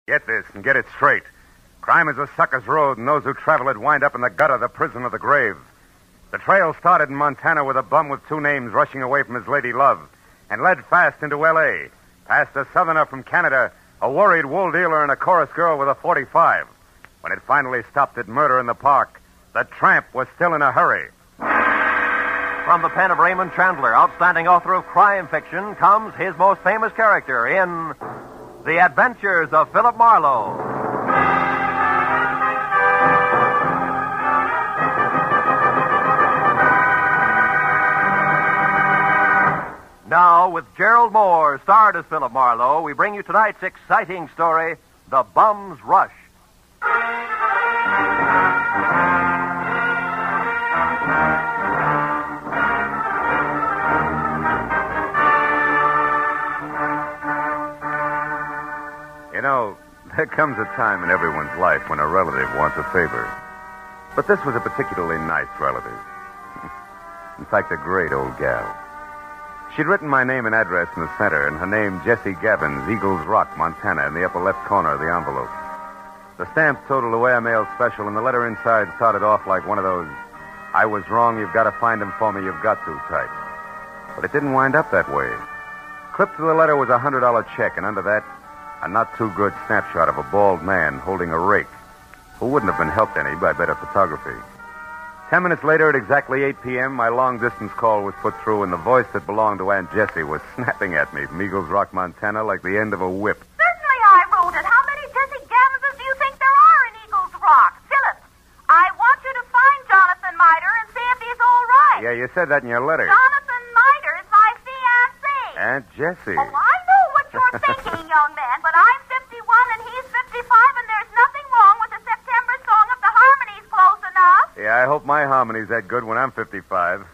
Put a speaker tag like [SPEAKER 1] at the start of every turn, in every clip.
[SPEAKER 1] Get this and get it straight. Crime is a sucker's road, and those who travel it wind up in the gutter, the prison, or the grave. The trail started in Montana with a bum with two names rushing away from his lady love, and led fast into L.A., past a southerner from Canada, a worried wool dealer, and a chorus girl with a .45. When it finally stopped at Murder in the Park, the tramp was still in a hurry.
[SPEAKER 2] From the pen of Raymond Chandler, outstanding author of crime fiction, comes his most famous character in The Adventures of Philip Marlowe. Now, with Gerald Moore, starred as Philip Marlowe, we bring you tonight's exciting story, The Bum's Rush.
[SPEAKER 1] You know, there comes a time in everyone's life when a relative wants a favor. But this was a particularly nice relative. In fact, a great old gal. She'd written my name and address in the center, and her name, Jessie Gabbins, Eagles Rock, Montana, in the upper left corner of the envelope. The stamp totaled away a mail special, and the letter inside started off like one of those, "I was wrong, you've got to find him for me, you've got to" type. But it didn't wind up that way. Clipped to the letter was a $100 check, and under that, a not-too-good snapshot of a bald man holding a rake, who wouldn't have been helped any by better photography. 10 minutes later, at exactly 8 p.m., my long-distance call was put through, and the voice that belonged to Aunt Jessie was snapping at me from Eagles Rock, Montana, like the end of a whip.
[SPEAKER 3] Certainly I wrote it. How many Jessie Gammonses do you think there are in Eagles Rock? Philip, I want you to find Jonathan Miter and see if he's all right.
[SPEAKER 1] Yeah, you said that in your letter.
[SPEAKER 3] Jonathan Miter is my fiancé.
[SPEAKER 1] Aunt Jessie.
[SPEAKER 3] Oh, I know what you're thinking, young man, but I'm 51 and he's 55, and there's nothing wrong with the September song if the harmony's close enough.
[SPEAKER 1] Yeah, I hope my harmony's that good when I'm 55.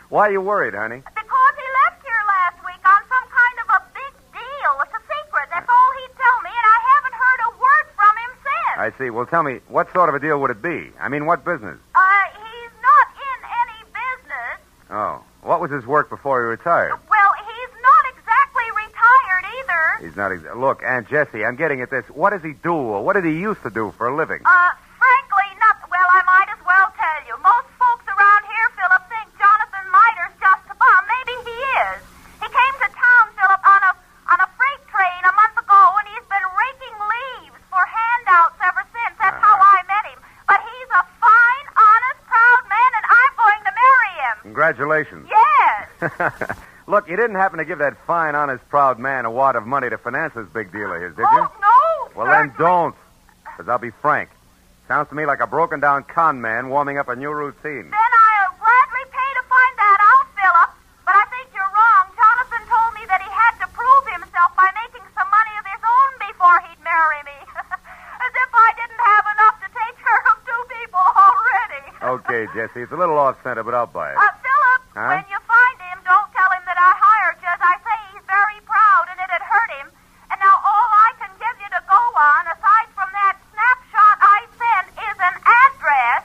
[SPEAKER 1] Why are you worried, honey?
[SPEAKER 3] Because he left here last week on some kind of a big deal. It's a secret. That's all he'd tell me, and I haven't heard a word from him since.
[SPEAKER 1] I see. Well, tell me, what sort of a deal would it be? I mean, what business?
[SPEAKER 3] He's not in any business.
[SPEAKER 1] Oh. What was his work before he retired?
[SPEAKER 3] Well, he's not exactly retired either.
[SPEAKER 1] He's not Look, Aunt Jessie, I'm getting at this. What does he do, or what did he used to do for a living?
[SPEAKER 3] Frankly, not... Well, I might as well tell you. Most folks around here, Philip, think Jonathan Miter's just a bum. Maybe he is. He came to town, Philip, on a freight train a month ago, and he's been raking leaves for handouts ever since. That's how I met him. But he's a fine, honest, proud man, and I'm going to marry him.
[SPEAKER 1] Congratulations.
[SPEAKER 3] Yes.
[SPEAKER 1] Look, you didn't happen to give that fine, honest, proud man a wad of money to finance this big deal of his, did you?
[SPEAKER 3] Oh, no.
[SPEAKER 1] Well, then don't. Because I'll be frank. Sounds to me like a broken-down con man warming up a new routine.
[SPEAKER 3] Then I'll gladly pay to find that out, Philip. But I think you're wrong. Jonathan told me that he had to prove himself by making some money of his own before he'd marry me. As if I didn't have enough to take care of two people already.
[SPEAKER 1] Okay, Jessie, it's a little off-center, but I'll buy it.
[SPEAKER 3] Philip,
[SPEAKER 1] Huh?
[SPEAKER 3] when you find him, don't tell him that I hired you. As I say, he's very proud, and it'd hurt him. And now all I can give you to go on, aside from that snapshot I sent, is an address,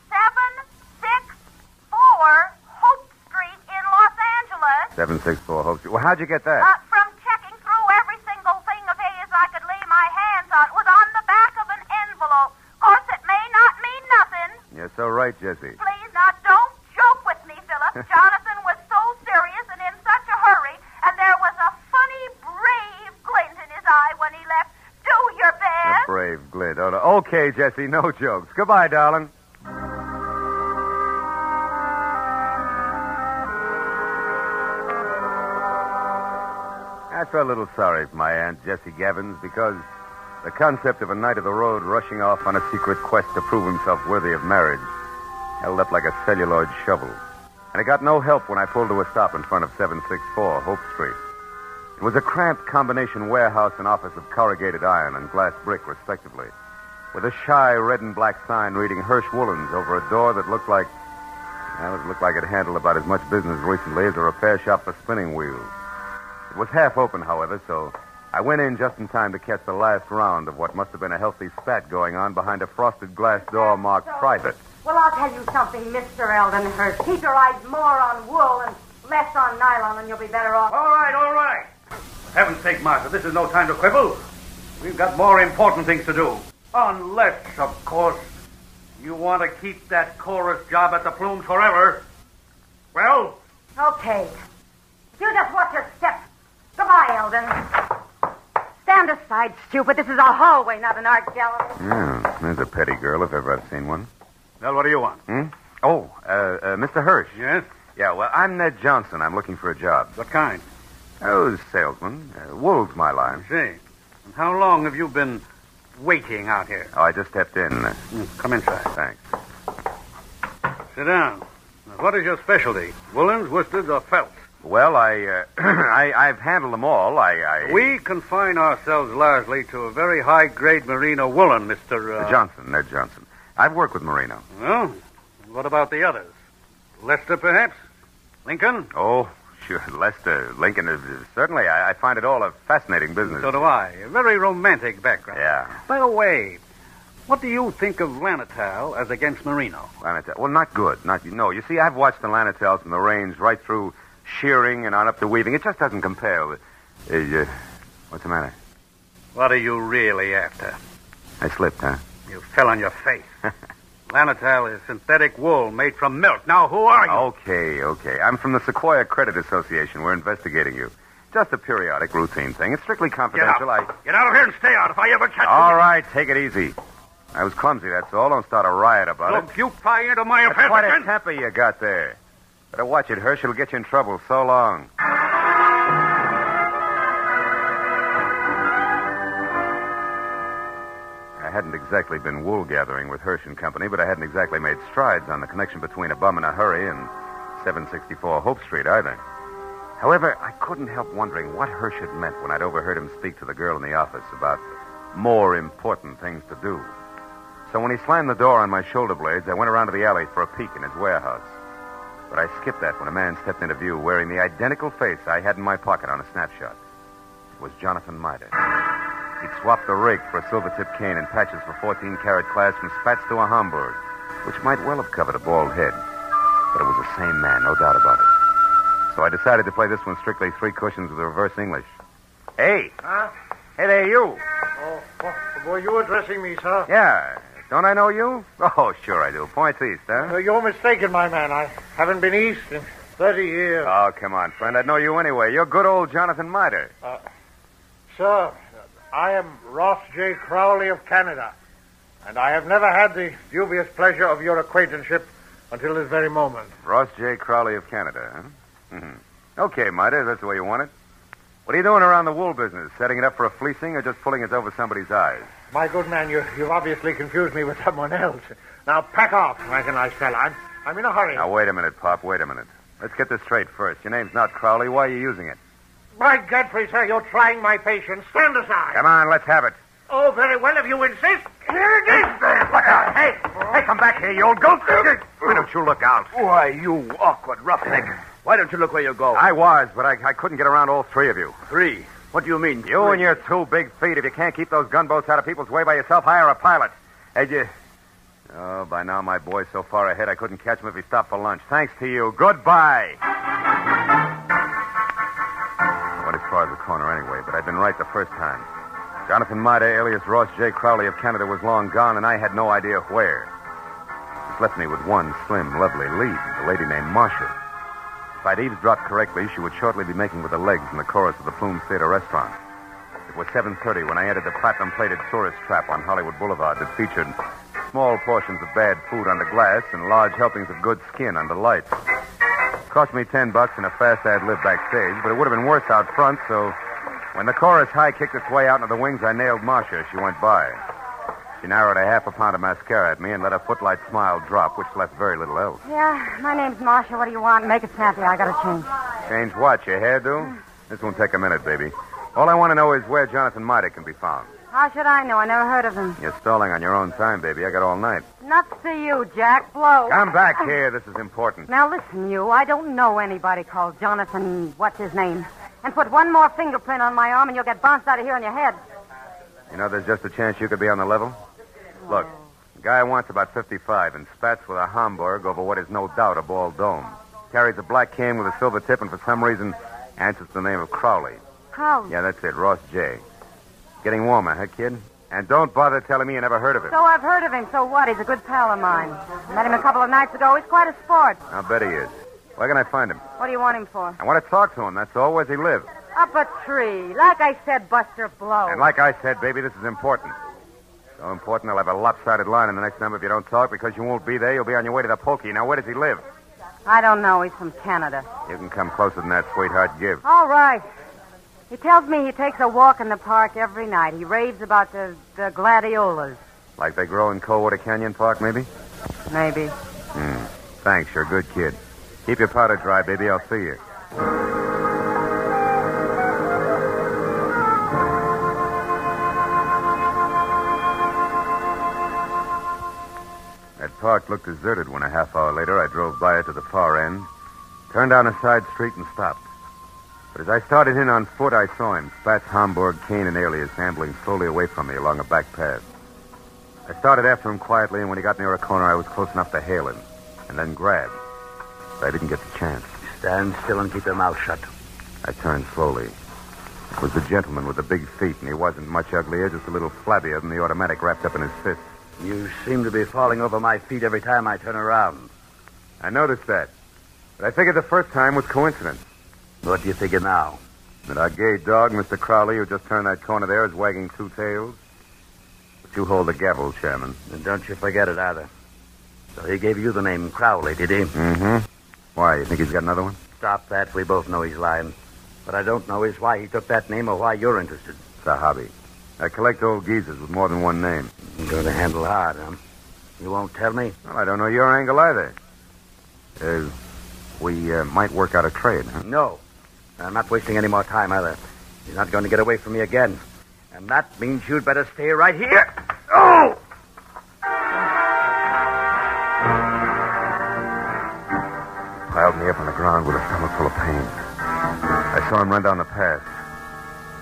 [SPEAKER 3] 764 Hope Street in Los Angeles.
[SPEAKER 1] 764 Hope Street. Well, how'd you get that?
[SPEAKER 3] From checking through every single thing of his I could lay my hands on. It was on the back of an envelope. Of course, it may not mean nothing.
[SPEAKER 1] You're so right, Jessie.
[SPEAKER 3] Please, now, don't joke with me, Philip. Jonathan was so serious and in such a hurry, and there was a funny, brave glint in his eye when he left. Do your
[SPEAKER 1] A
[SPEAKER 3] best.
[SPEAKER 1] brave glint. Oh, no. Okay, Jessie, no jokes. Goodbye, darling. I felt a little sorry for my Aunt Jessie Gabbins because the concept of a knight of the road rushing off on a secret quest to prove himself worthy of marriage held up like a celluloid shovel. And I got no help when I pulled to a stop in front of 764 Hope Street. It was a cramped combination warehouse and office of corrugated iron and glass brick, respectively, with a shy red and black sign reading Hirsch Woolens over a door that looked like... Well, it looked like it handled about as much business recently as a repair shop for spinning wheels. It was half open, however, so I went in just in time to catch the last round of what must have been a healthy spat going on behind a frosted glass door marked private.
[SPEAKER 4] Well, I'll tell you something, Mr. Eldenhurst. Keep your eyes more on wool and less on nylon, and you'll be better off.
[SPEAKER 5] All right. For heaven's sake, Martha, this is no time to quibble. We've got more important things to do. Unless, of course, you want to keep that chorus job at the Plumes forever. Well?
[SPEAKER 4] Okay. You just watch your step. Goodbye, Eldon. Stand aside, stupid. This is a hallway, not an art gallery.
[SPEAKER 1] Yeah, there's a petty girl if ever I've seen one.
[SPEAKER 5] Well, what do you want?
[SPEAKER 1] Oh, Mr. Hirsch.
[SPEAKER 5] Yes?
[SPEAKER 1] Yeah, well, I'm Ned Johnson. I'm looking for a job.
[SPEAKER 5] What kind?
[SPEAKER 1] Oh, salesman. Wool's my line.
[SPEAKER 5] I see. And how long have you been waiting out here?
[SPEAKER 1] Oh, I just stepped in.
[SPEAKER 5] Come inside.
[SPEAKER 1] Thanks.
[SPEAKER 5] Sit down. Now, what is your specialty? Woolens, worsteds, or felts?
[SPEAKER 1] Well, I've handled them all.
[SPEAKER 5] We confine ourselves largely to a very high-grade merino woolen, Mr.
[SPEAKER 1] Johnson, Ned Johnson. I've worked with merino.
[SPEAKER 5] Well, what about the others? Lester, perhaps? Lincoln?
[SPEAKER 1] Oh, sure. Lester, Lincoln, certainly. I find it all a fascinating business.
[SPEAKER 5] So do I. A very romantic background.
[SPEAKER 1] Yeah.
[SPEAKER 5] By the way, what do you think of Lanatal as against merino?
[SPEAKER 1] Lanatal. Well, not good. No, you see, I've watched the Lanatals from the range right through shearing and on up to weaving. It just doesn't compare with... what's the matter?
[SPEAKER 5] What are you really after?
[SPEAKER 1] I slipped, huh?
[SPEAKER 5] You fell on your face. Lanatal is synthetic wool made from milk. Now, who are you?
[SPEAKER 1] Okay. I'm from the Sequoia Credit Association. We're investigating you. Just a periodic, routine thing. It's strictly confidential.
[SPEAKER 5] Get out of here and stay out if I ever catch you.
[SPEAKER 1] All right, take it easy. I was clumsy, that's all. Don't start a riot about it.
[SPEAKER 5] Look, you pry into my affairs
[SPEAKER 1] That's quite
[SPEAKER 5] again.
[SPEAKER 1] a temper you got there. Better watch it, Hirsch. It'll get you in trouble. So long. I hadn't exactly been wool gathering with Hirsch and Company, but I hadn't exactly made strides on the connection between a bum in a hurry and 764 Hope Street either. However, I couldn't help wondering what Hirsch had meant when I'd overheard him speak to the girl in the office about more important things to do. So when he slammed the door on my shoulder blades, I went around to the alley for a peek in his warehouse. But I skipped that when a man stepped into view wearing the identical face I had in my pocket on a snapshot. It was Jonathan Mitre. He'd swapped the rake for a silver-tipped cane and patches for 14-carat class from spats to a Hamburg, which might well have covered a bald head. But it was the same man, no doubt about it. So I decided to play this one strictly 3 cushions with reverse English. Hey!
[SPEAKER 6] Huh?
[SPEAKER 1] Hey there, you!
[SPEAKER 6] Oh, were you addressing me, sir?
[SPEAKER 1] Yeah. Don't I know you? Oh, sure I do. Points east, huh?
[SPEAKER 6] You're mistaken, my man. I haven't been east in 30 years.
[SPEAKER 1] Oh, come on, friend. I'd know you anyway. You're good old Jonathan Mitre.
[SPEAKER 6] Sir, I am Ross J. Crowley of Canada, and I have never had the dubious pleasure of your acquaintanceship until this very moment.
[SPEAKER 1] Ross J. Crowley of Canada, huh? Mm-hmm. Okay, Mitre, that's the way you want it. What are you doing around the wool business? Setting it up for a fleecing or just pulling it over somebody's eyes?
[SPEAKER 6] My good man, you've obviously confused me with someone else. Now, pack off, like a nice fella. I'm in a hurry.
[SPEAKER 1] Now, wait a minute, Pop. Wait a minute. Let's get this straight first. Your name's not Crowley. Why are you using it?
[SPEAKER 6] By Godfrey, sir, you're trying my patience. Stand aside.
[SPEAKER 1] Come on, let's have it.
[SPEAKER 6] Oh, very well, if you insist. Here it is.
[SPEAKER 1] Look out. Hey, come back here, you old goat. Why don't you look out?
[SPEAKER 7] Why, you awkward roughneck. Why don't you look where you're going?
[SPEAKER 1] I was, but I couldn't get around all 3 of you.
[SPEAKER 7] 3? What do you mean?
[SPEAKER 1] You and your 2 big feet. If you can't keep those gunboats out of people's way by yourself, hire a pilot. Hey, you... Oh, by now my boy's so far ahead I couldn't catch him if he stopped for lunch. Thanks to you. Goodbye. I went as far as the corner anyway, but I'd been right the first time. Jonathan Mitre, alias Ross J. Crowley of Canada, was long gone, and I had no idea where. This left me with one slim, lovely lead, a lady named Marcia. If I'd eavesdropped correctly, she would shortly be making with the legs in the chorus of the Plumes Theater restaurant. It was 7:30 when I entered the platinum-plated tourist trap on Hollywood Boulevard that featured small portions of bad food under glass and large helpings of good skin under lights. It cost me $10 and a fast ad-lib backstage, but it would have been worse out front, so when the chorus high kicked its way out into the wings, I nailed Marcia as she went by. She narrowed a half a pound of mascara at me and let a footlight smile drop, which left very little else.
[SPEAKER 4] Yeah, my name's Marcia. What do you want? Make it snappy. I gotta change.
[SPEAKER 1] Change what? Your hairdo? This won't take a minute, baby. All I want to know is where Jonathan Mitre can be found.
[SPEAKER 4] How should I know? I never heard of him.
[SPEAKER 1] You're stalling on your own time, baby. I got all night.
[SPEAKER 4] Nuts to you, Jack. Blow.
[SPEAKER 1] Come back here. This is important.
[SPEAKER 4] Now listen, you. I don't know anybody called Jonathan... What's his name? And put one more fingerprint on my arm and you'll get bounced out of here on your head.
[SPEAKER 1] You know, there's just a chance you could be on the level. Look, the guy wants about 55 and spats with a Hamburg over what is no doubt a bald dome. Carries a black cane with a silver tip and for some reason answers the name of Crowley.
[SPEAKER 4] Crowley?
[SPEAKER 1] Yeah, that's it, Ross J. Getting warmer, huh, kid? And don't bother telling me you never heard of him.
[SPEAKER 4] So I've heard of him. So what? He's a good pal of mine. Met him a couple of nights ago. He's quite a sport.
[SPEAKER 1] I'll bet he is. Where can I find him?
[SPEAKER 4] What do you want him for?
[SPEAKER 1] I want to talk to him, that's all. Where's he live?
[SPEAKER 4] Up a tree. Like I said, Buster Blow.
[SPEAKER 1] And like I said, baby, this is important. So important, I'll have a lopsided line in the next number if you don't talk, because you won't be there. You'll be on your way to the pokey. Now, where does he live?
[SPEAKER 4] I don't know. He's from Canada.
[SPEAKER 1] You can come closer than that, sweetheart. Give.
[SPEAKER 4] All right. He tells me he takes a walk in the park every night. He raves about the gladiolas.
[SPEAKER 1] Like they grow in Coldwater Canyon Park, maybe?
[SPEAKER 4] Maybe.
[SPEAKER 1] Thanks, you're a good kid. Keep your powder dry, baby. I'll see you. That park looked deserted when a half hour later I drove by it to the far end, turned down a side street and stopped. But as I started in on foot, I saw him, Spats, Homburg, Kane, and Alias, ambling slowly away from me along a back path. I started after him quietly, and when he got near a corner, I was close enough to hail him, and then grab. But I didn't get the chance.
[SPEAKER 7] Stand still and keep your mouth shut.
[SPEAKER 1] I turned slowly. It was the gentleman with the big feet, and he wasn't much uglier, just a little flabbier than the automatic wrapped up in his fist.
[SPEAKER 7] You seem to be falling over my feet every time I turn around.
[SPEAKER 1] I noticed that. But I figured the first time was coincidence.
[SPEAKER 7] What do you figure now?
[SPEAKER 1] That our gay dog, Mr. Crowley, who just turned that corner there, is wagging two tails. But you hold the gavel, Chairman.
[SPEAKER 7] And don't you forget it either. So he gave you the name Crowley, did he?
[SPEAKER 1] Mm-hmm. Why, you think he's got another one?
[SPEAKER 7] Stop that. We both know he's lying. What I don't know is why he took that name or why you're interested.
[SPEAKER 1] It's a hobby. I collect old geezers with more than one name.
[SPEAKER 7] You're going to handle hard, huh? You won't tell me?
[SPEAKER 1] Well, I don't know your angle either. We might work out a trade, huh?
[SPEAKER 7] No. I'm not wasting any more time either. He's not going to get away from me again. And that means you'd better stay right here. Oh!
[SPEAKER 1] Piled me up on the ground with a stomach full of pain. I saw him run down the path.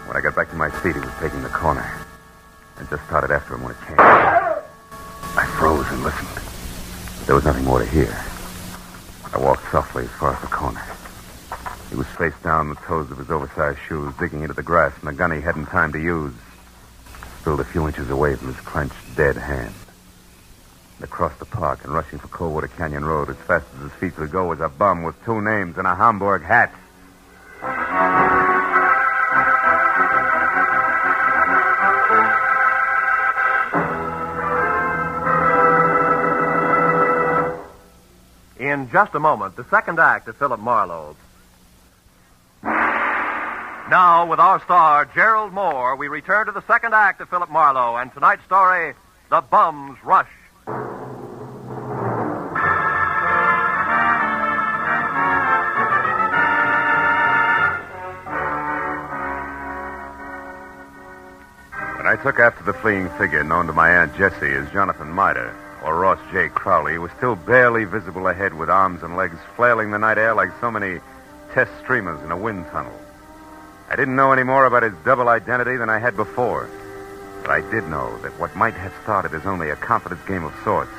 [SPEAKER 1] When I got back to my feet, he was taking the corner. I just started after him when it came. I froze and listened. But there was nothing more to hear. I walked softly as far as the corner. He was face down, the toes of his oversized shoes digging into the grass, and the gun he hadn't time to use spilled a few inches away from his clenched, dead hand. And across the park and rushing for Coldwater Canyon Road as fast as his feet could go was a bum with two names and a Homburg hat.
[SPEAKER 2] In just a moment, the second act of Philip Marlowe. Now, with our star, Gerald Moore, we return to the second act of Philip Marlowe and tonight's story, The Bum's Rush.
[SPEAKER 1] When I took after the fleeing figure known to my Aunt Jessie as Jonathan Mitre, or Ross J. Crowley, was still barely visible ahead with arms and legs flailing the night air like so many test streamers in a wind tunnel. I didn't know any more about his double identity than I had before, but I did know that what might have started as only a confidence game of sorts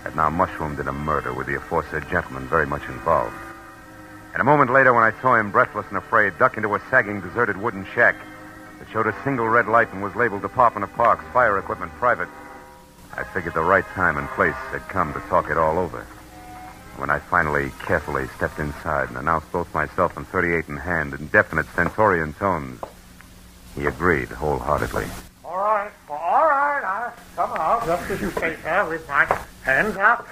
[SPEAKER 1] had now mushroomed into murder with the aforesaid gentleman very much involved. And a moment later, when I saw him, breathless and afraid, duck into a sagging, deserted wooden shack that showed a single red light and was labeled Department of Parks, Fire Equipment Private, I figured the right time and place had come to talk it all over. When I finally carefully stepped inside and announced both myself and 38 in hand in definite stentorian tones, he agreed wholeheartedly.
[SPEAKER 6] All right. I'll come out just as you say, sir, with my hands up.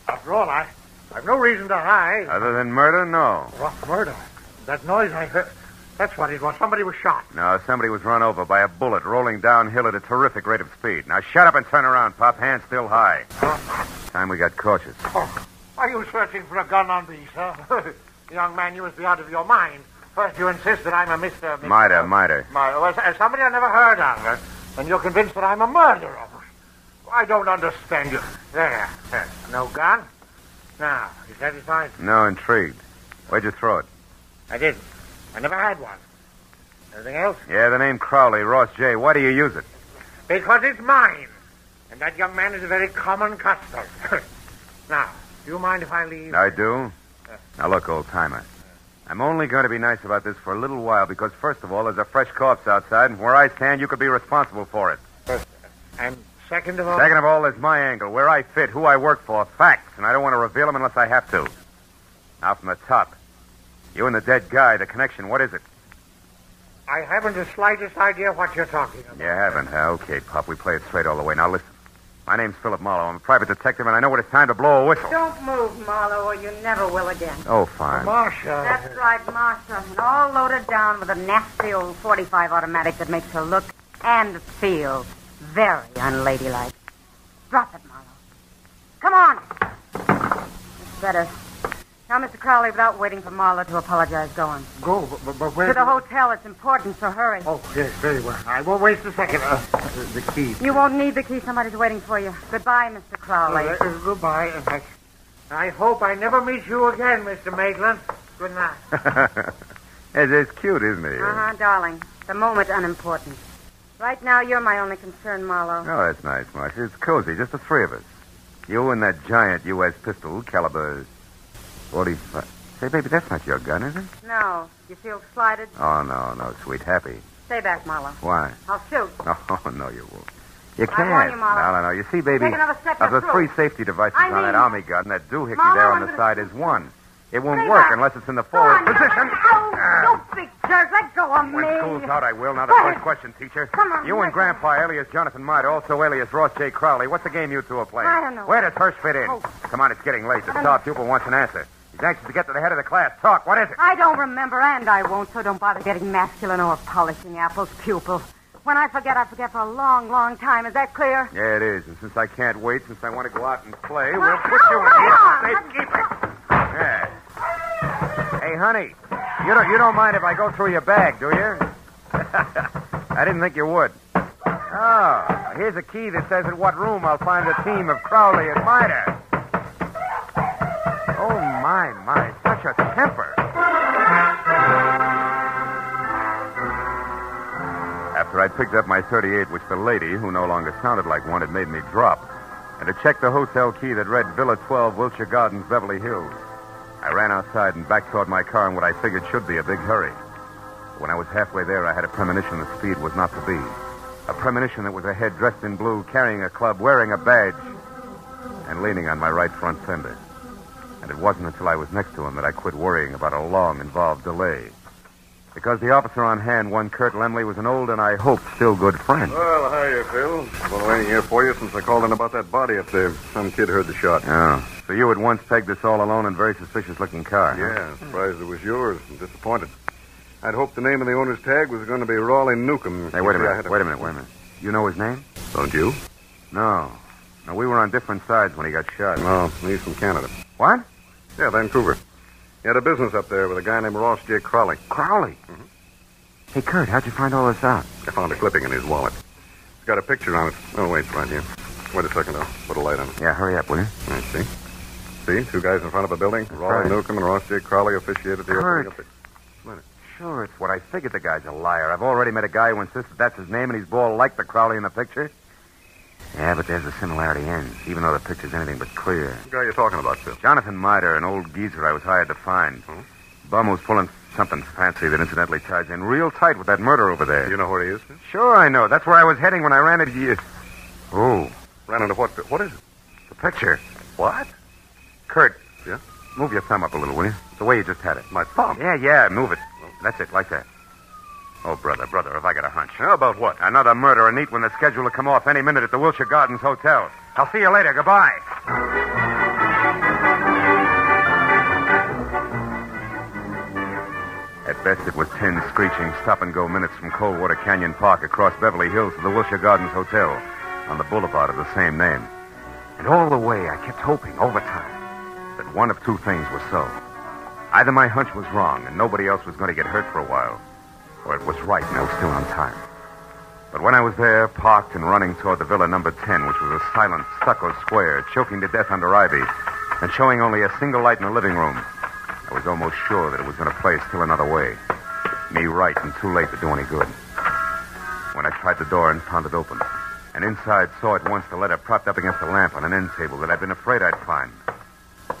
[SPEAKER 6] After all, I've no reason to hide.
[SPEAKER 1] Other than murder, no.
[SPEAKER 6] What murder? That noise I heard, that's what it was. Somebody was shot.
[SPEAKER 1] No, somebody was run over by a bullet rolling downhill at a terrific rate of speed. Now shut up and turn around, Pop. Hands still high. Time we got cautious.
[SPEAKER 6] Oh, are you searching for a gun on me, sir? Young man, you must be out of your mind. First you insist that I'm a Mr.
[SPEAKER 1] Mitre.
[SPEAKER 6] Well, somebody I never heard of. And you're convinced that I'm a murderer. I don't understand you. There. No gun? Now, you satisfied?
[SPEAKER 1] No, intrigued. Where'd you throw it?
[SPEAKER 6] I didn't. I never had one. Anything else?
[SPEAKER 1] Yeah, the name Crowley, Ross J. Why do you use it?
[SPEAKER 6] Because it's mine. And that young man is a very common custom. Now, do you mind if I leave?
[SPEAKER 1] I do. Now, look, old-timer. I'm only going to be nice about this for a little while because, first of all, there's a fresh corpse outside, and where I stand, you could be responsible for it.
[SPEAKER 6] And second of all...
[SPEAKER 1] Second of all, there's my angle, where I fit, who I work for, facts, and I don't want to reveal them unless I have to. Now from the top. You and the dead guy, the connection, what is it?
[SPEAKER 6] I haven't the slightest idea what you're talking about.
[SPEAKER 1] You haven't, huh? Okay, Pop, we play it straight all the way. Now listen. My name's Philip Marlowe. I'm a private detective, and I know when it's time to blow a whistle.
[SPEAKER 4] Don't move, Marlowe, or you never will again.
[SPEAKER 1] Oh, fine.
[SPEAKER 6] Marcia.
[SPEAKER 4] That's right, Marcia. And all loaded down with a nasty old .45 automatic that makes her look and feel very unladylike. Drop it, Marlowe. Come on. It's better. Now, Mr. Crowley, without waiting for Marlowe to apologize, go on.
[SPEAKER 6] Go, but where...
[SPEAKER 4] To the hotel. It's important, so hurry.
[SPEAKER 6] Oh, yes, very well. I won't waste a second. The key.
[SPEAKER 4] You won't need the key. Somebody's waiting for you. Goodbye, Mr. Crowley.
[SPEAKER 6] Goodbye. I hope I never meet you again, Mr. Maitland. Good night.
[SPEAKER 1] It's cute, isn't he?
[SPEAKER 4] Uh-huh, darling. The moment's unimportant. Right now, you're my only concern, Marlowe.
[SPEAKER 1] Oh, that's nice, Marcia. It's cozy, just the three of us. You and that giant U.S. pistol, caliber 45. Say, baby, that's not your gun, is it?
[SPEAKER 4] No. You feel slighted?
[SPEAKER 1] Oh, no, sweet. Happy.
[SPEAKER 4] Stay back, Marlowe.
[SPEAKER 1] Why?
[SPEAKER 4] I'll shoot.
[SPEAKER 1] Oh, no, you won't. You
[SPEAKER 4] I
[SPEAKER 1] can't.
[SPEAKER 4] warn you, Marlowe.
[SPEAKER 1] No. You see, baby,
[SPEAKER 4] Take another step,
[SPEAKER 1] of the
[SPEAKER 4] you're
[SPEAKER 1] three
[SPEAKER 4] through.
[SPEAKER 1] safety devices
[SPEAKER 4] I
[SPEAKER 1] on that
[SPEAKER 4] mean-
[SPEAKER 1] army gun, that doohickey
[SPEAKER 4] Marlowe,
[SPEAKER 1] there on
[SPEAKER 4] I'm
[SPEAKER 1] the
[SPEAKER 4] gonna-
[SPEAKER 1] side is one. It won't
[SPEAKER 4] Stay
[SPEAKER 1] work
[SPEAKER 4] back.
[SPEAKER 1] unless it's in the
[SPEAKER 4] Go
[SPEAKER 1] forward
[SPEAKER 4] on,
[SPEAKER 1] position.
[SPEAKER 4] Ow, you big jerk. Let go of me.
[SPEAKER 1] When school's out, I will. Now, the
[SPEAKER 4] Go
[SPEAKER 1] first
[SPEAKER 4] ahead.
[SPEAKER 1] question, teacher.
[SPEAKER 4] Come on,
[SPEAKER 1] You and
[SPEAKER 4] listen.
[SPEAKER 1] Grandpa, alias Jonathan Miter, also alias Ross J. Crowley. What's the game you two are playing?
[SPEAKER 4] I don't know.
[SPEAKER 1] Where does Hirsch fit in?
[SPEAKER 4] Oh.
[SPEAKER 1] Come on, it's getting late. The
[SPEAKER 4] I don't
[SPEAKER 1] star
[SPEAKER 4] know.
[SPEAKER 1] pupil wants an answer. He's anxious to get to the head of the class. Talk. What is it?
[SPEAKER 4] I don't remember, and I won't, so don't bother getting masculine or polishing apples, pupil. When I forget for a long, long time. Is that clear?
[SPEAKER 1] Yeah, it is. And since I can't wait, since I want to go out and play, we'll
[SPEAKER 4] Well,
[SPEAKER 1] put you in
[SPEAKER 4] come on.
[SPEAKER 1] here. Safekeeping. Yeah. Hey, honey, you don't mind if I go through your bag, do you? I didn't think you would. Oh, here's a key that says at what room I'll find the team of Crowley and Miter. Oh, my, such a temper. After I'd picked up my .38, which the lady, who no longer sounded like one, had made me drop, and to check the hotel key that read Villa 12, Wilshire Gardens, Beverly Hills, I ran outside and back toward my car in what I figured should be a big hurry. When I was halfway there, I had a premonition that speed was not to be. A premonition that was a head dressed in blue, carrying a club, wearing a badge, and leaning on my right front fender. And it wasn't until I was next to him that I quit worrying about a long, involved delay. Because the officer on hand, one Kurt Lemley, was an old and I hope still good friend.
[SPEAKER 8] Well, hiya, Phil. Been waiting here for you since I called in about that body up there. Some kid heard the shot.
[SPEAKER 1] Oh, so you had once pegged this all-alone and very suspicious-looking car, huh?
[SPEAKER 8] Yeah, surprised it was yours. I'm disappointed. I'd hoped the name of the owner's tag was going to be Raleigh Newcomb.
[SPEAKER 1] Hey, wait a
[SPEAKER 8] You see, I
[SPEAKER 1] minute.
[SPEAKER 8] had
[SPEAKER 1] Wait a minute. You know his name?
[SPEAKER 8] Don't you?
[SPEAKER 1] No. No, we were on different sides when he got shot.
[SPEAKER 8] No, he's from Canada.
[SPEAKER 1] What?
[SPEAKER 8] Yeah, Vancouver. He had a business up there with a guy named Ross J. Crowley.
[SPEAKER 1] Crowley?
[SPEAKER 8] Mhm.
[SPEAKER 1] Hey, Kurt, how'd you find all this out?
[SPEAKER 8] I found a clipping in his wallet. It's got a picture on it. Oh, wait, it's right here. Wait a second, I'll put a light on it.
[SPEAKER 1] Yeah, hurry up, will you?
[SPEAKER 8] I see. See, two guys in front of a building. Raleigh
[SPEAKER 1] right.
[SPEAKER 8] Newcomb and Ross J. Crowley officiated the
[SPEAKER 1] Kurt.
[SPEAKER 8] opening of the...
[SPEAKER 1] Sure, it's what I figured. The guy's a liar. I've already met a guy who insists that's his name, and he's bald like the Crowley in the picture. Yeah, but there's the similarity ends, even though the picture's anything but clear.
[SPEAKER 8] What guy are you talking about, Phil?
[SPEAKER 1] Jonathan Miter, an old geezer I was hired to find.
[SPEAKER 8] Hmm?
[SPEAKER 1] Bum who's pulling something fancy that incidentally ties in real tight with that murder over there.
[SPEAKER 8] You know where he is? Phil?
[SPEAKER 1] Sure, I know. That's where I was heading when I ran into you. Oh,
[SPEAKER 8] Ran into what? What is it?
[SPEAKER 1] the picture.
[SPEAKER 8] What?
[SPEAKER 1] Kurt.
[SPEAKER 8] Yeah?
[SPEAKER 1] Move your thumb up a little, will you? The way you just had it.
[SPEAKER 8] My thumb?
[SPEAKER 1] Yeah, move it. That's it, like that. Oh, brother, have I got a hunch.
[SPEAKER 8] How about what?
[SPEAKER 1] Another murder, and neat when the schedule to come off any minute at the Wilshire Gardens Hotel. I'll see you later. Goodbye. At best, it was 10 screeching stop-and-go minutes from Coldwater Canyon Park across Beverly Hills to the Wilshire Gardens Hotel on the boulevard of the same name. And all the way, I kept hoping, over time, that one of two things was so. Either my hunch was wrong and nobody else was going to get hurt for a while, or it was right and I was still on time. But when I was there, parked and running toward the Villa number 10, which was a silent stucco square, choking to death under ivy, and showing only a single light in the living room, I was almost sure that it was going to play still another way. Me right and too late to do any good. When I tried the door and found it open, and inside saw at once the letter propped up against a lamp on an end table that I'd been afraid I'd find,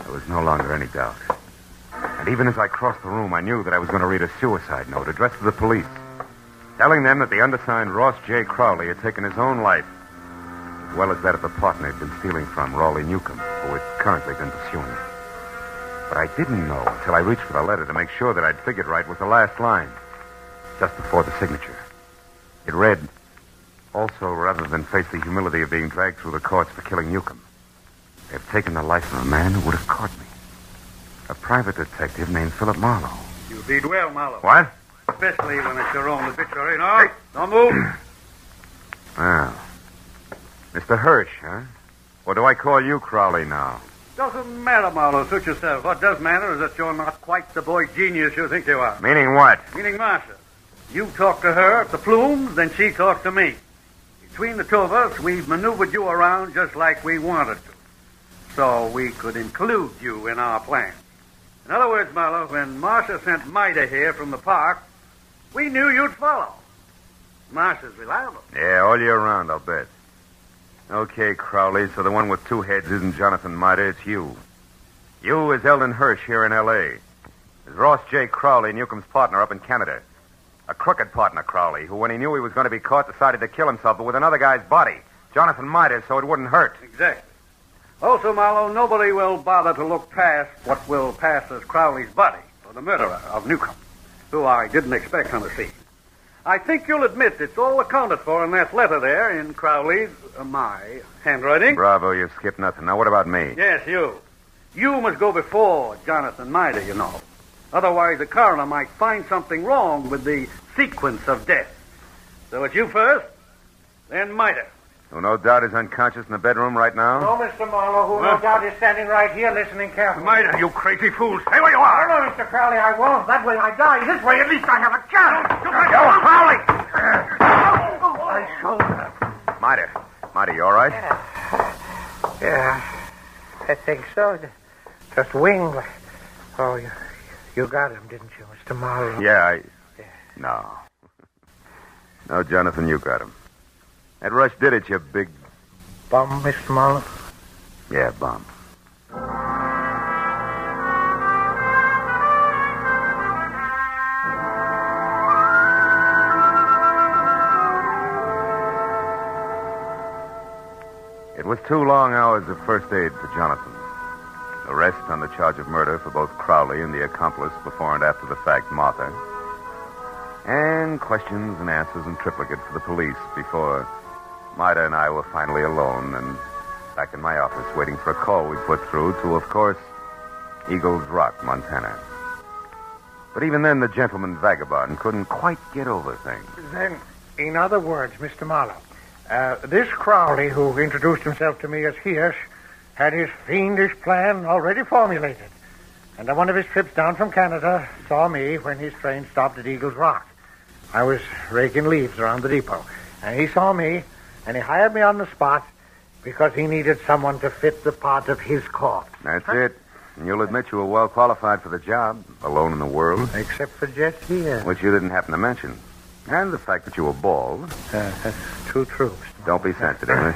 [SPEAKER 1] there was no longer any doubt. And even as I crossed the room, I knew that I was going to read a suicide note addressed to the police, telling them that the undersigned Ross J. Crowley had taken his own life, as well as that of the partner he'd been stealing from, Raleigh Newcomb, who had currently been pursuing him. What I didn't know until I reached for the letter to make sure that I'd figured right was the last line, just before the signature. It read, "Also, rather than face the humility of being dragged through the courts for killing Newcomb, they have taken the life of a man who would have caught me. A private detective named Philip Marlowe."
[SPEAKER 5] You read well, Marlowe.
[SPEAKER 1] What?
[SPEAKER 5] Especially when it's your own obituary. No, don't move.
[SPEAKER 1] Well, Mr. Hirsch, huh? Or do I call you Crowley now?
[SPEAKER 5] Doesn't matter, Marlowe. Suit yourself. What does matter is that you're not quite the boy genius you think you are.
[SPEAKER 1] Meaning what?
[SPEAKER 5] Meaning Marcia. You talk to her at the Plumes, then she talks to me. Between the two of us, we've maneuvered you around just like we wanted to, so we could include you in our plan. In other words, Marlowe, when Marcia sent Mida here from the park, we knew you'd follow. Marcia's reliable.
[SPEAKER 1] Yeah, all year round, I'll bet. Okay, Crowley, so the one with two heads isn't Jonathan Mida, it's you. You is Eldon Hirsch here in L.A. Is Ross J. Crowley, Newcomb's partner up in Canada. A crooked partner, Crowley, who, when he knew he was going to be caught, decided to kill himself, but with another guy's body, Jonathan Mida, so it wouldn't hurt.
[SPEAKER 5] Exactly. Also, Marlowe, nobody will bother to look past what will pass as Crowley's buddy, or the murderer of Newcomb, who I didn't expect on the scene. I think you'll admit it's all accounted for in that letter there in Crowley's, my handwriting.
[SPEAKER 1] Bravo, you skipped nothing. Now, what about me?
[SPEAKER 5] Yes, you. You must go before Jonathan Mida, you know. Otherwise, the coroner might find something wrong with the sequence of death. So it's you first, then Mida.
[SPEAKER 1] Who no doubt is unconscious in the bedroom right now?
[SPEAKER 6] No, Mr. Marlowe, who no doubt is standing right here listening carefully.
[SPEAKER 5] Mida, you crazy fool. Stay where you are.
[SPEAKER 6] No, Mr. Crowley, I won't. That way I die. This way, at least I have a chance.
[SPEAKER 1] Crowley! Mida, you all right?
[SPEAKER 9] Yeah, I think so. Just winged. Oh, you got him, didn't you, Mr. Marlowe?
[SPEAKER 1] Yeah, No. No, Jonathan, you got him. That rush did it, you big...
[SPEAKER 9] Bum, Mr. Marlowe?
[SPEAKER 1] Yeah, bum. It was 2 long hours of first aid for Jonathan. Arrest on the charge of murder for both Crowley and the accomplice before and after the fact, Martha. And questions and answers in triplicate for the police before Mida and I were finally alone and back in my office waiting for a call we put through to, of course, Eagles Rock, Montana. But even then, the gentleman vagabond couldn't quite get over things.
[SPEAKER 9] Then, in other words, Mr. Marlowe, this Crowley, who introduced himself to me as Hirsch, had his fiendish plan already formulated. And on one of his trips down from Canada, saw me when his train stopped at Eagles Rock. I was raking leaves around the depot. And he saw me, and he hired me on the spot because he needed someone to fit the part of his corpse.
[SPEAKER 1] That's it. And you'll admit you were well qualified for the job, alone in the world.
[SPEAKER 9] Except for Jesse.
[SPEAKER 1] Which you didn't happen to mention. And the fact that you were bald.
[SPEAKER 9] That's too true, Mr.
[SPEAKER 1] Don't be sensitive.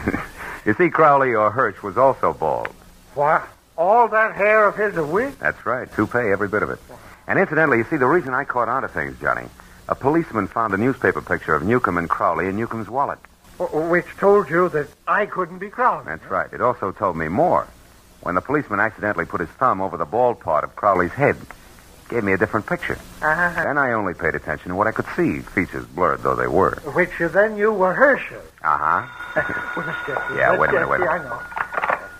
[SPEAKER 1] You see, Crowley, or Hirsch, was also bald.
[SPEAKER 9] What? All that hair of his a wig?
[SPEAKER 1] That's right. Toupee, every bit of it. And incidentally, you see, the reason I caught on to things, Johnny, a policeman found a newspaper picture of Newcomb and Crowley in Newcomb's wallet.
[SPEAKER 9] Which told you that I couldn't be Crowley.
[SPEAKER 1] That's right. It also told me more. When the policeman accidentally put his thumb over the bald part of Crowley's head, gave me a different picture. Then I only paid attention to what I could see, features blurred though they were.
[SPEAKER 9] Which then you were Herschel.
[SPEAKER 1] Uh-huh.
[SPEAKER 9] Jesse,
[SPEAKER 1] Yeah, wait a minute.
[SPEAKER 9] I know.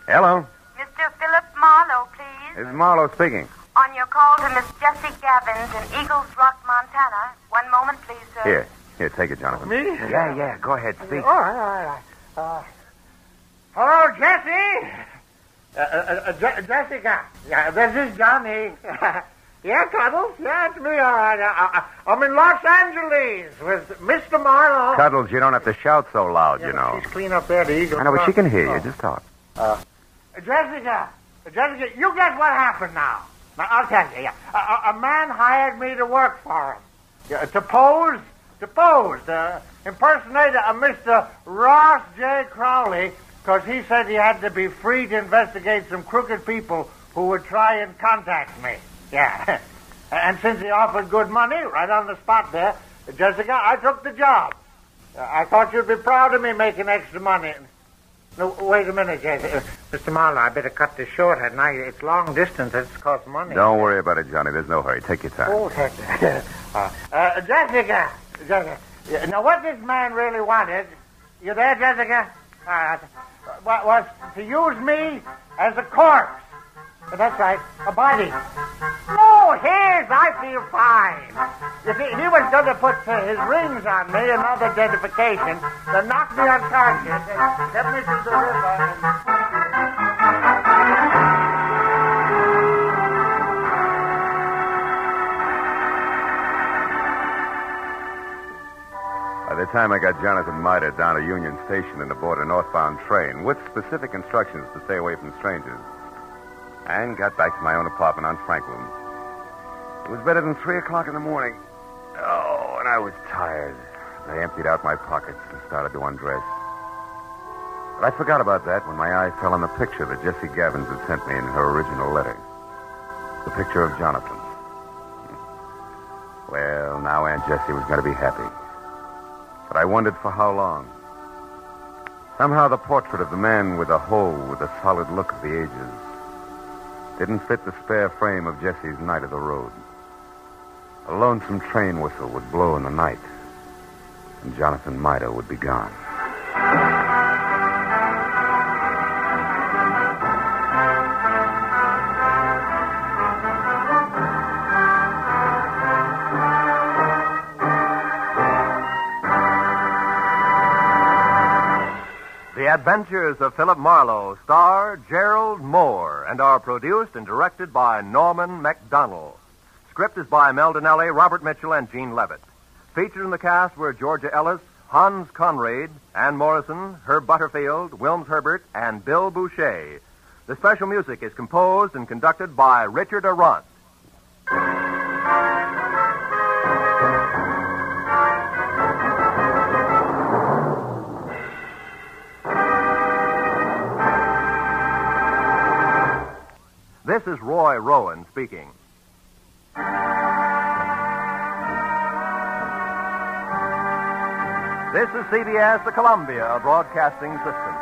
[SPEAKER 1] Hello?
[SPEAKER 3] Mr. Philip Marlowe, please.
[SPEAKER 1] This is Marlowe speaking.
[SPEAKER 3] On your call to Miss Jessie Gabbins in Eagles Rock, Montana. One moment, please, sir.
[SPEAKER 1] Here, take it, Jonathan.
[SPEAKER 9] Me?
[SPEAKER 1] Yeah, go ahead, speak.
[SPEAKER 9] All right. Hello, Jesse. Jessica. Yeah, this is Johnny. Yeah, Cuddles. Yeah, it's me, all right. I'm in Los Angeles with Mr. Marlowe.
[SPEAKER 1] Cuddles, you don't have to shout so loud, you know.
[SPEAKER 9] She's clean up there, the Eagle.
[SPEAKER 1] I know, but she can hear you. Just talk.
[SPEAKER 9] Jessica, you guess what happened now? Now, I'll tell you, yeah. A man hired me to work for him. Yeah, to pose, impersonate a Mr. Ross J. Crowley, because he said he had to be free to investigate some crooked people who would try and contact me. Yeah. And since he offered good money right on the spot there, Jessica, I took the job. I thought you'd be proud of me making extra money. No, wait a minute, Jessica. Mr. Marlowe, I better cut this short, hadn't I? It's long distance. It's cost money.
[SPEAKER 1] Don't worry about it, Johnny. There's no hurry. Take your time.
[SPEAKER 9] Oh, Jessica. Now, what this man really wanted, you there, Jessica? Was to use me as a corpse. That's right, a body. Oh, I feel fine. If he was going to put his rings on me, another identification, to knock me unconscious and get me to the river.
[SPEAKER 1] By the time I got Jonathan Mida down to Union Station and aboard a northbound train with specific instructions to stay away from strangers, and got back to my own apartment on Franklin, it was better than 3 o'clock in the morning. Oh, and I was tired. I emptied out my pockets and started to undress. But I forgot about that when my eye fell on the picture that Jessie Gavins had sent me in her original letter. The picture of Jonathan. Well, now Aunt Jessie was going to be happy. But I wondered for how long. Somehow the portrait of the man with the hole with the solid look of the ages didn't fit the spare frame of Jessie's night of the road. A lonesome train whistle would blow in the night, and Jonathan Mida would be gone.
[SPEAKER 2] The Adventures of Philip Marlowe star Gerald Moore and are produced and directed by Norman MacDonald. Script is by Mel Donnelly, Robert Mitchell, and Gene Levitt. Featured in the cast were Georgia Ellis, Hans Conrad, Ann Morrison, Herb Butterfield, Wilms Herbert, and Bill Boucher. The special music is composed and conducted by Richard Arant. This is Roy Rowan speaking. This is CBS, the Columbia Broadcasting System.